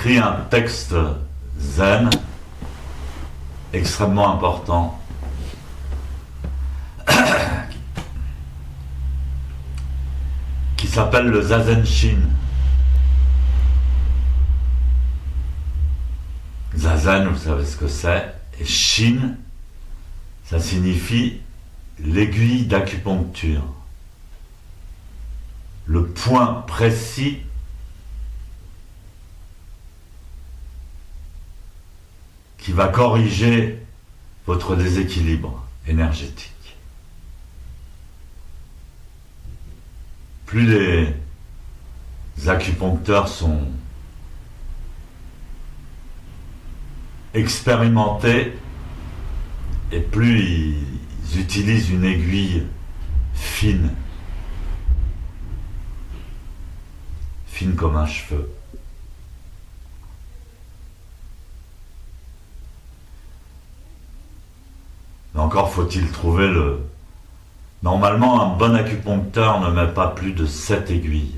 écrit un texte zen extrêmement important qui s'appelle le Zazen Shin. Zazen, vous savez ce que c'est, et Shin, ça signifie l'aiguille d'acupuncture, le point précis qui va corriger votre déséquilibre énergétique. Plus les acupuncteurs sont expérimentés et plus ils utilisent une aiguille fine, fine comme un cheveu. Mais encore faut-il trouver le... Normalement, un bon acupuncteur ne met pas plus de 7 aiguilles.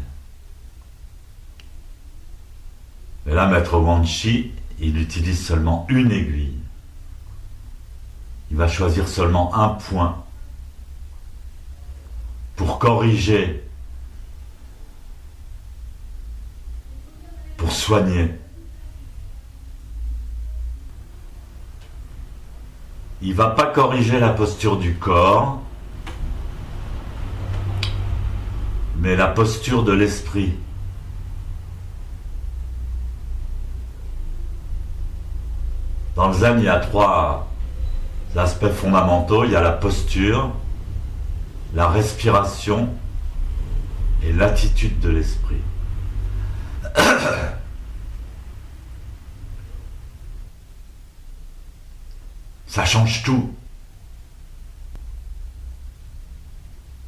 Mais là, Maître Wan Shi, il utilise seulement une aiguille. Il va choisir seulement un point pour corriger, pour soigner. Il ne va pas corriger la posture du corps, mais la posture de l'esprit. Dans le zen, il y a 3 aspects fondamentaux. Il y a la posture, la respiration et l'attitude de l'esprit. Ça change tout.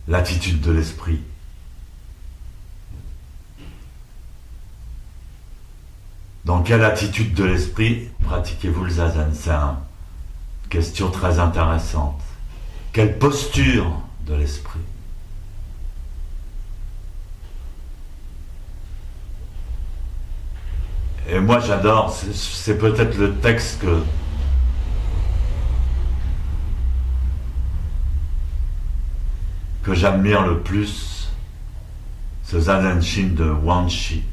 L'attitude de l'esprit. Dans quelle attitude de l'esprit pratiquez-vous le zazen? C'est une question très intéressante. Quelle posture de l'esprit? Et moi j'adore, c'est peut-être le texte que j'admire le plus, ce Zazen Shin de Wan Shi.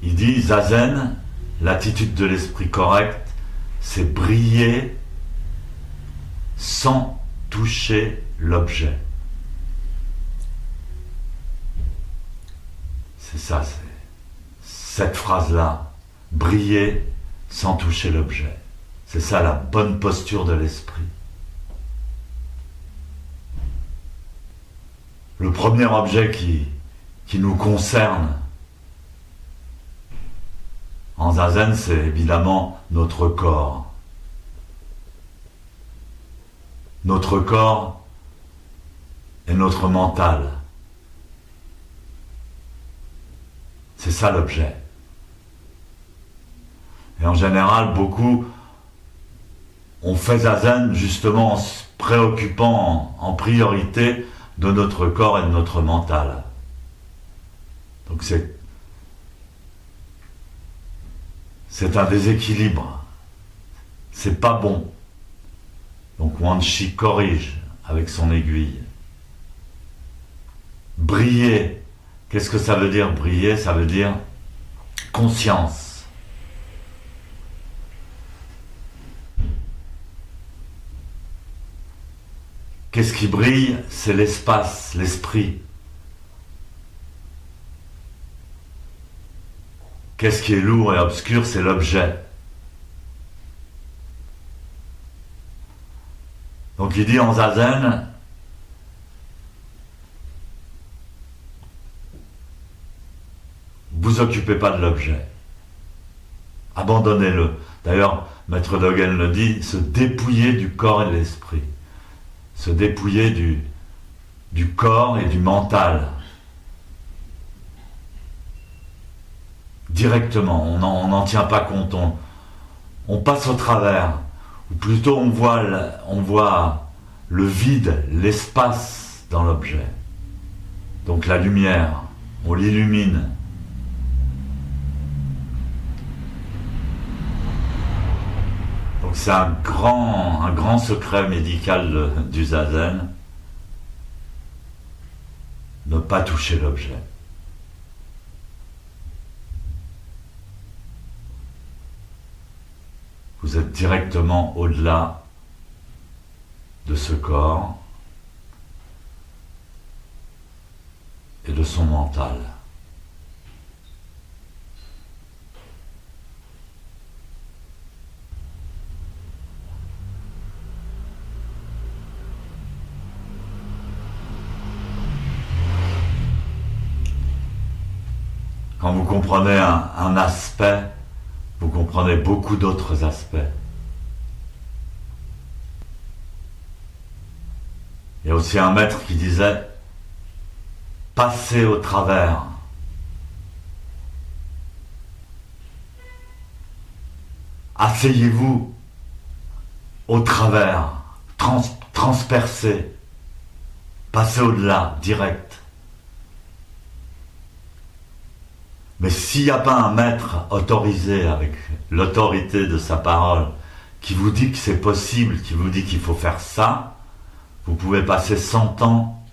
Il dit Zazen, l'attitude de l'esprit correcte, c'est briller sans toucher l'objet. C'est ça, c'est cette phrase-là, briller sans toucher l'objet. C'est ça la bonne posture de l'esprit. Le premier objet qui nous concerne en zazen, c'est évidemment notre corps. Notre corps et notre mental. C'est ça l'objet. Et en général, beaucoup on fait zazen justement en se préoccupant en priorité de notre corps et de notre mental. Donc c'est un déséquilibre. C'est pas bon. Donc Wan Shi corrige avec son aiguille. Briller. Qu'est-ce que ça veut dire briller? Ça veut dire conscience. Qu'est-ce qui brille? C'est l'espace, l'esprit. Qu'est-ce qui est lourd et obscur? C'est l'objet. Donc il dit en zazen, vous occupez pas de l'objet. Abandonnez-le. D'ailleurs, Maître Dogen le dit, se dépouiller du corps et de l'esprit. Se dépouiller du corps et du mental. Directement, on n'en tient pas compte, on passe au travers, ou plutôt on voit le vide, l'espace dans l'objet. Donc la lumière, on l'illumine. Donc c'est un grand secret médical du zazen, ne pas toucher l'objet. Vous êtes directement au-delà de ce corps et de son mental. Quand vous comprenez un aspect, vous comprenez beaucoup d'autres aspects. Il y a aussi un maître qui disait « Passez au travers ». Asseyez-vous au travers, transpercez, passez au-delà, direct. Mais s'il n'y a pas un maître autorisé avec l'autorité de sa parole qui vous dit que c'est possible, qui vous dit qu'il faut faire ça, vous pouvez passer 100 ans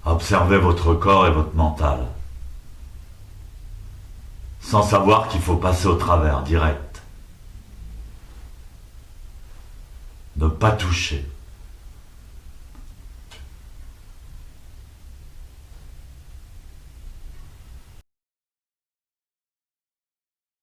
à observer votre corps et votre mental, sans savoir qu'il faut passer au travers, direct. Ne pas toucher.